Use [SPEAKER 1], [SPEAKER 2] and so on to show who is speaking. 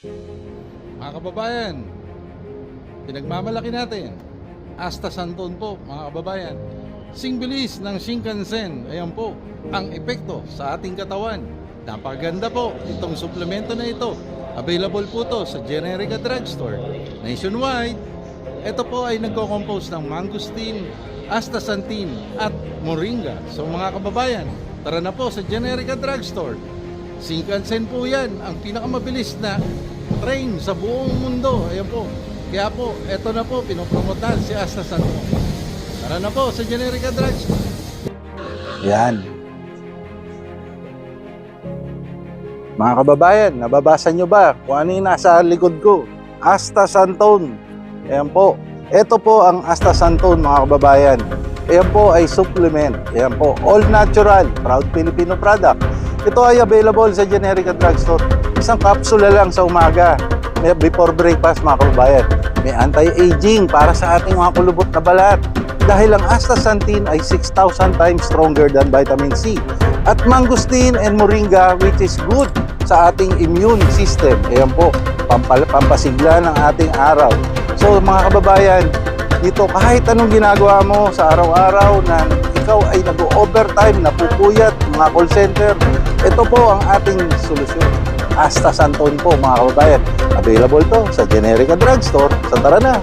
[SPEAKER 1] Mga kababayan, pinagmamalaki natin. Astaxanthin po, mga kababayan. Sing bilis ng Shinkansen, ayan po, ang epekto sa ating katawan. Napaganda po itong suplemento na ito. Available po to sa Generica Drugstore nationwide. Ito po ay nagko-compose ng mangosteen, astaxanthin at moringa. So mga kababayan, tara na po sa Generica Drugstore. Shinkansen po yan, ang pinakamabilis na train sa buong mundo. Ayan po. Kaya po, eto na po, pinopromotan si Astaxanthin. Tara na po sa Generica Drugstore.
[SPEAKER 2] Yan. Mga kababayan, nababasa nyo ba kung ano yung nasa likod ko? Astaxanthin. Ayan po. Ito po ang Astaxanthin, mga kababayan. Ayan po ay supplement. Ayan po, all natural, proud Filipino product. Ito ay available sa Generica Drugstore. Isang kapsula lang sa umaga. Before breakfast, mga kababayan. May anti-aging para sa ating mga kulubot na balat. Dahil ang astaxanthin ay 6,000 times stronger than vitamin C. At mangosteen and moringa, which is good sa ating immune system. Ayan po, pampasigla ng ating araw. So mga kababayan, dito kahit anong ginagawa mo sa araw-araw na ikaw ay nag-overtime, napupuyat, mga call center, ito po ang ating solusyon. Astaxanthin po, mga kababayan. Available to sa Generica Drugstore. So tara na!